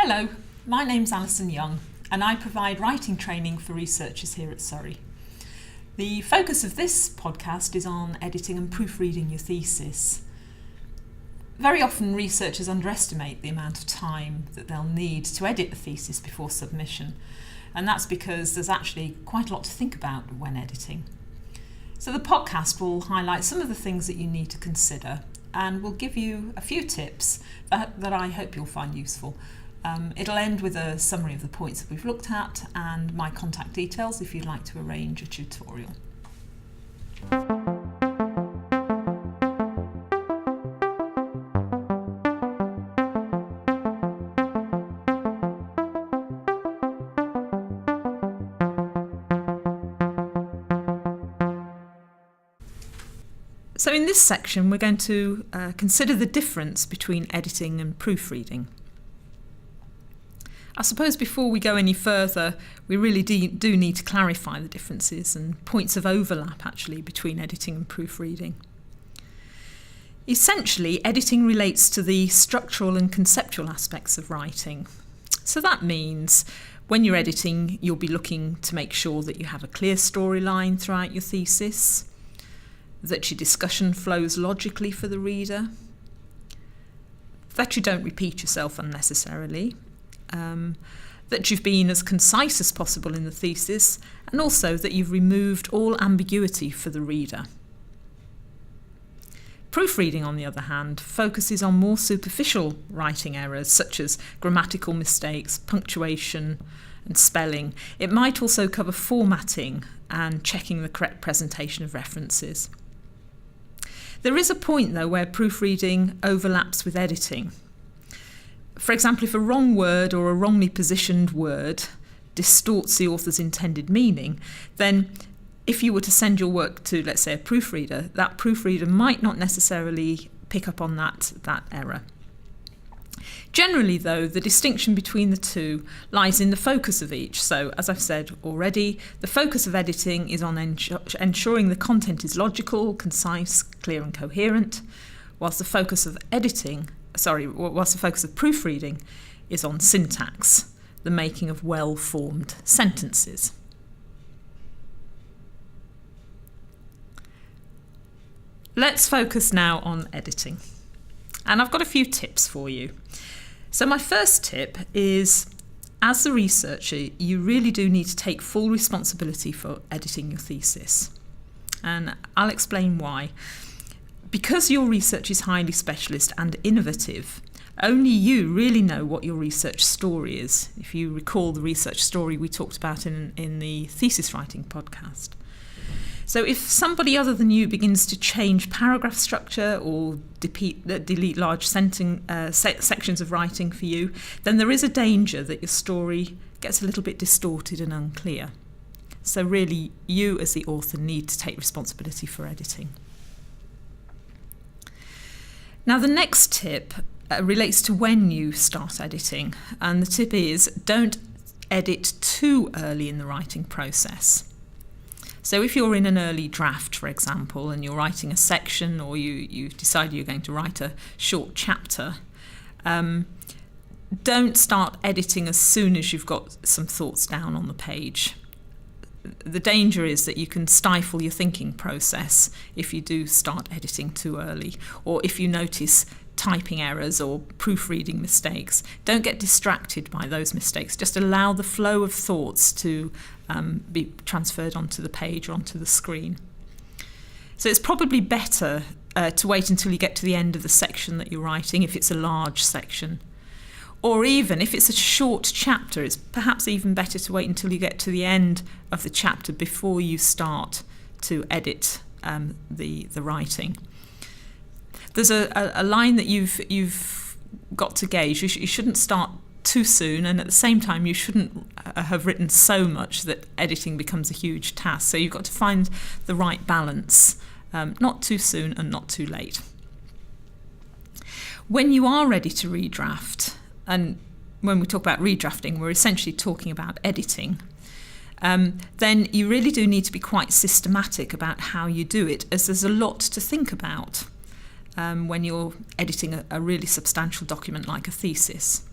Hello, my name's Alison Young and I provide writing training for researchers here at Surrey. The focus of this podcast is on editing and proofreading your thesis. Very often researchers underestimate the amount of time that they'll need to edit the thesis before submission, and that's because there's actually quite a lot to think about when editing. So the podcast will highlight some of the things that you need to consider and will give you a few tips that I hope you'll find useful. It'll end with a summary of the points that we've looked at and my contact details if you'd like to arrange a tutorial. So in this section we're going to consider the difference between editing and proofreading. I suppose before we go any further, we really do need to clarify the differences and points of overlap actually between editing and proofreading. Essentially, editing relates to the structural and conceptual aspects of writing. So that means when you're editing, you'll be looking to make sure that you have a clear storyline throughout your thesis, that your discussion flows logically for the reader, that you don't repeat yourself unnecessarily, that you've been as concise as possible in the thesis, and also that you've removed all ambiguity for the reader. Proofreading, on the other hand, focuses on more superficial writing errors such as grammatical mistakes, punctuation and spelling. It might also cover formatting and checking the correct presentation of references. There is a point, though, where proofreading overlaps with editing. For example, if a wrong word or a wrongly positioned word distorts the author's intended meaning, then if you were to send your work to, let's say, a proofreader, that proofreader might not necessarily pick up on that error. Generally, though, the distinction between the two lies in the focus of each. So, as I've said already, the focus of editing is on ensuring the content is logical, concise, clear and coherent, whilst the focus of proofreading is on syntax, the making of well-formed sentences. Let's focus now on editing. And I've got a few tips for you. So my first tip is, as a researcher, you really do need to take full responsibility for editing your thesis. And I'll explain why. Because your research is highly specialist and innovative, only you really know what your research story is. If you recall the research story we talked about in the thesis writing podcast. So if somebody other than you begins to change paragraph structure or delete large sections of writing for you, then there is a danger that your story gets a little bit distorted and unclear. So really, you as the author need to take responsibility for editing. Now the next tip relates to when you start editing, and the tip is don't edit too early in the writing process. So if you're in an early draft, for example, and you're writing a section or you've decided you're going to write a short chapter, don't start editing as soon as you've got some thoughts down on the page. The danger is that you can stifle your thinking process if you do start editing too early, or if you notice typing errors or proofreading mistakes. Don't get distracted by those mistakes. Just allow the flow of thoughts to be transferred onto the page or onto the screen. So it's probably better to wait until you get to the end of the section that you're writing, if it's a large section. Or even if it's a short chapter, it's perhaps even better to wait until you get to the end of the chapter before you start to edit the writing. There's a line that you've got to gauge. You shouldn't start too soon, and at the same time you shouldn't have written so much that editing becomes a huge task. So you've got to find the right balance, not too soon and not too late. When you are ready to redraft, and when we talk about redrafting, we're essentially talking about editing, then you really do need to be quite systematic about how you do it, as there's a lot to think about when you're editing a really substantial document like a thesis.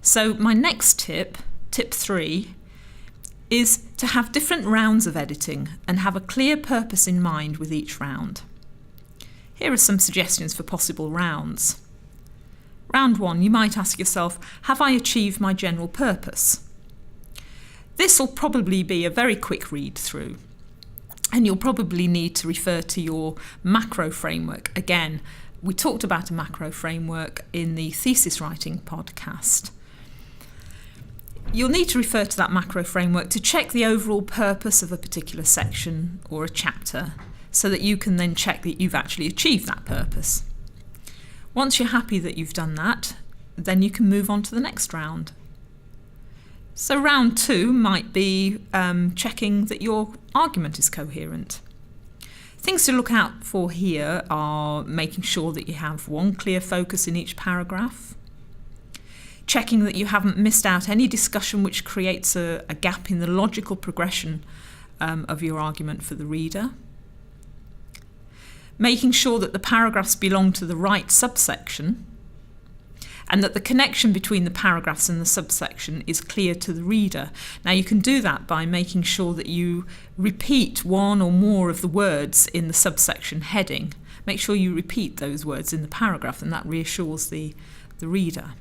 So my next tip, tip 3, is to have different rounds of editing and have a clear purpose in mind with each round. Here are some suggestions for possible rounds. Round 1, you might ask yourself, have I achieved my general purpose? This will probably be a very quick read through, and you'll probably need to refer to your macro framework. Again, we talked about a macro framework in the thesis writing podcast. You'll need to refer to that macro framework to check the overall purpose of a particular section or a chapter, so that you can then check that you've actually achieved that purpose. Once you're happy that you've done that, then you can move on to the next round. So round 2 might be checking that your argument is coherent. Things to look out for here are making sure that you have one clear focus in each paragraph, checking that you haven't missed out any discussion which creates a gap in the logical progression of your argument for the reader, making sure that the paragraphs belong to the right subsection, and that the connection between the paragraphs and the subsection is clear to the reader. Now you can do that by making sure that you repeat one or more of the words in the subsection heading. Make sure you repeat those words in the paragraph, and that reassures the reader.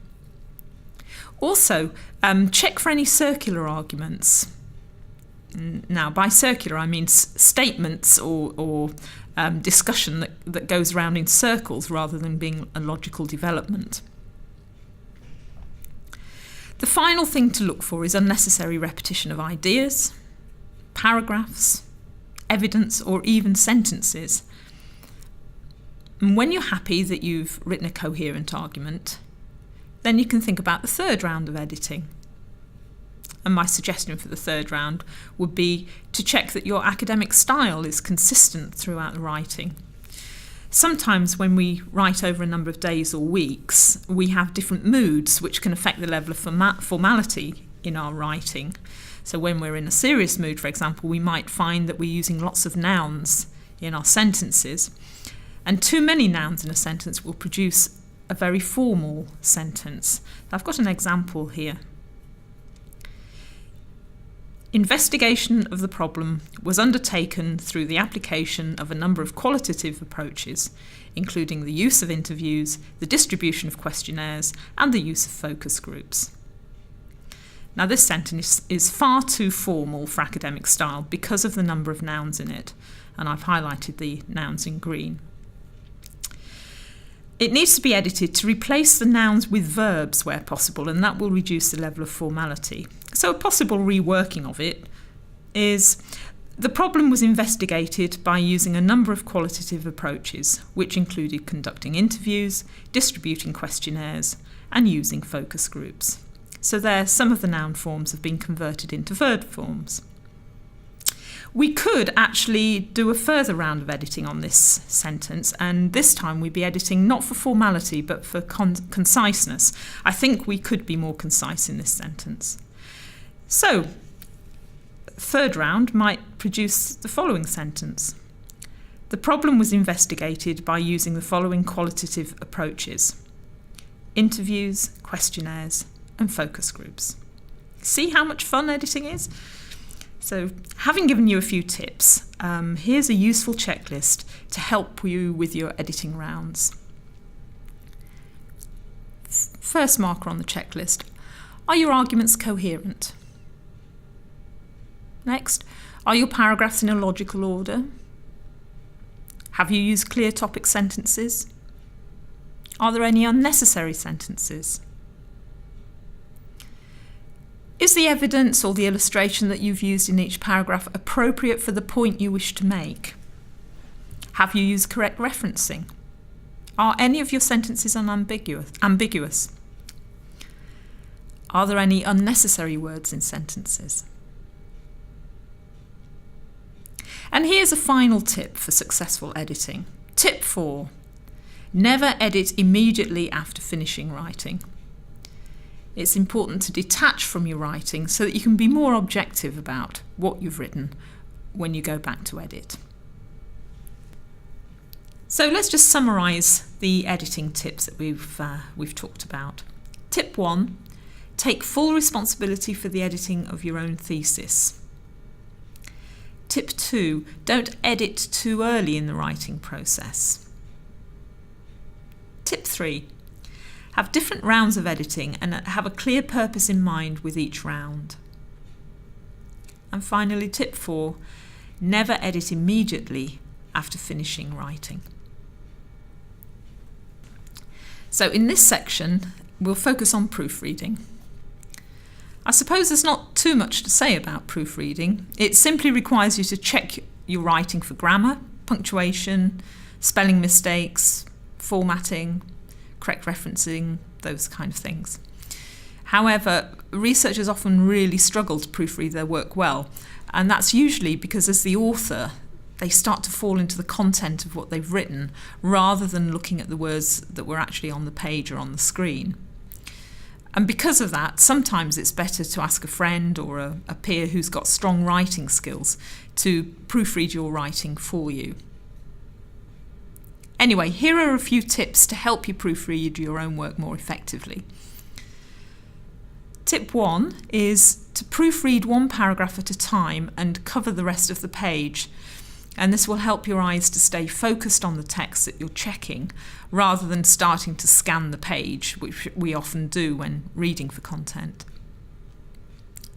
Also, check for any circular arguments. Now, by circular, I mean statements or discussion that goes around in circles rather than being a logical development. The final thing to look for is unnecessary repetition of ideas, paragraphs, evidence, or even sentences. And when you're happy that you've written a coherent argument, then you can think about the third round of editing. And my suggestion for the third round would be to check that your academic style is consistent throughout the writing. Sometimes when we write over a number of days or weeks, we have different moods which can affect the level of formality in our writing. So when we're in a serious mood, for example, we might find that we're using lots of nouns in our sentences, and too many nouns in a sentence will produce a very formal sentence. I've got an example here. Investigation of the problem was undertaken through the application of a number of qualitative approaches, including the use of interviews, the distribution of questionnaires, and the use of focus groups. Now, this sentence is far too formal for academic style because of the number of nouns in it, and I've highlighted the nouns in green. It needs to be edited to replace the nouns with verbs where possible, and that will reduce the level of formality. So a possible reworking of it is: the problem was investigated by using a number of qualitative approaches, which included conducting interviews, distributing questionnaires, and using focus groups. So there, some of the noun forms have been converted into verb forms. We could actually do a further round of editing on this sentence, and this time we'd be editing not for formality but for conciseness. I think we could be more concise in this sentence. So, third round might produce the following sentence. The problem was investigated by using the following qualitative approaches: interviews, questionnaires, and focus groups. See how much fun editing is? So, having given you a few tips, here's a useful checklist to help you with your editing rounds. First marker on the checklist: are your arguments coherent? Next, are your paragraphs in a logical order? Have you used clear topic sentences? Are there any unnecessary sentences? Is the evidence or the illustration that you've used in each paragraph appropriate for the point you wish to make? Have you used correct referencing? Are any of your sentences ambiguous? Are there any unnecessary words in sentences? And here's a final tip for successful editing. Tip 4. Never edit immediately after finishing writing. It's important to detach from your writing so that you can be more objective about what you've written when you go back to edit. So let's just summarise the editing tips that we've talked about. Tip 1. take full responsibility for the editing of your own thesis. Tip 2, don't edit too early in the writing process. Tip 3, have different rounds of editing and have a clear purpose in mind with each round. And finally, tip 4, never edit immediately after finishing writing. So in this section, we'll focus on proofreading. I suppose there's not too much to say about proofreading. It simply requires you to check your writing for grammar, punctuation, spelling mistakes, formatting, correct referencing, those kind of things. However, researchers often really struggle to proofread their work well, and that's usually because as the author, they start to fall into the content of what they've written rather than looking at the words that were actually on the page or on the screen. And because of that, sometimes it's better to ask a friend or a peer who's got strong writing skills to proofread your writing for you. Anyway, here are a few tips to help you proofread your own work more effectively. Tip 1 is to proofread one paragraph at a time and cover the rest of the page. And this will help your eyes to stay focused on the text that you're checking rather than starting to scan the page, which we often do when reading for content.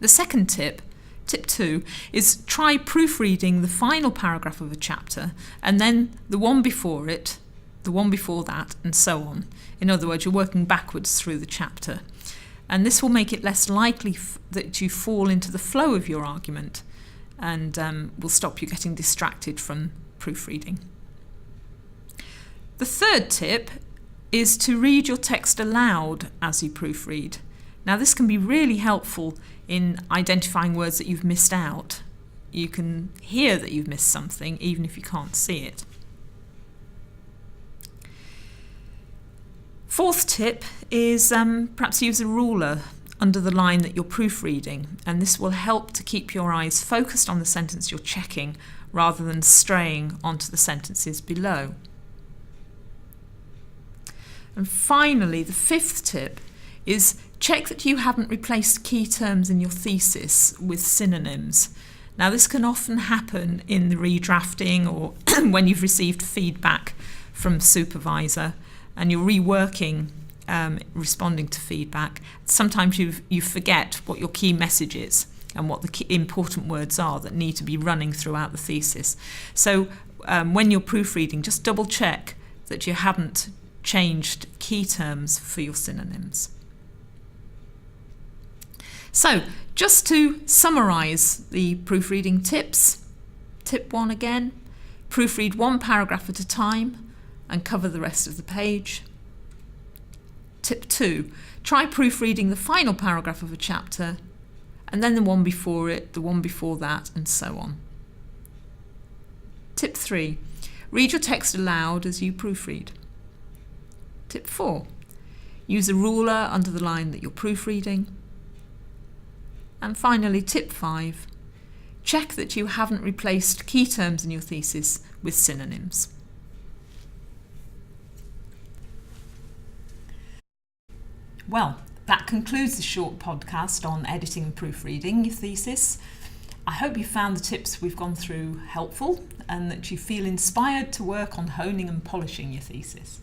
The second tip, tip 2, is try proofreading the final paragraph of a chapter and then the one before it, the one before that, and so on. In other words, you're working backwards through the chapter. And this will make it less likely that you fall into the flow of your argument and will stop you getting distracted from proofreading. The third tip is to read your text aloud as you proofread. Now this can be really helpful in identifying words that you've missed out. You can hear that you've missed something even if you can't see it. Fourth tip is perhaps use a ruler under the line that you're proofreading, and this will help to keep your eyes focused on the sentence you're checking rather than straying onto the sentences below. And finally, the fifth tip is check that you haven't replaced key terms in your thesis with synonyms. Now this can often happen in the redrafting or when you've received feedback from a supervisor and you're reworking responding to feedback. Sometimes you forget what your key message is and what the key important words are that need to be running throughout the thesis. So when you're proofreading, just double check that you haven't changed key terms for your synonyms. So just to summarise the proofreading tips, tip 1 again, proofread one paragraph at a time and cover the rest of the page. Tip 2, try proofreading the final paragraph of a chapter and then the one before it, the one before that, and so on. Tip 3, read your text aloud as you proofread. Tip 4, use a ruler under the line that you're proofreading. And finally, tip 5, check that you haven't replaced key terms in your thesis with synonyms. Well, that concludes the short podcast on editing and proofreading your thesis. I hope you found the tips we've gone through helpful and that you feel inspired to work on honing and polishing your thesis.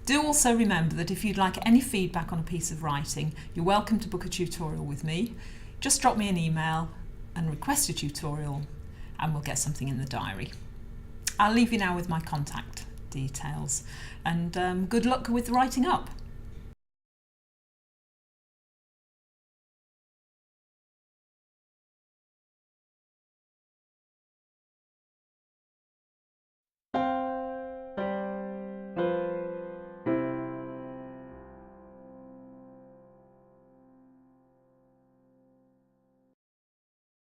Do also remember that if you'd like any feedback on a piece of writing, you're welcome to book a tutorial with me. Just drop me an email and request a tutorial and we'll get something in the diary. I'll leave you now with my contact details and good luck with writing up.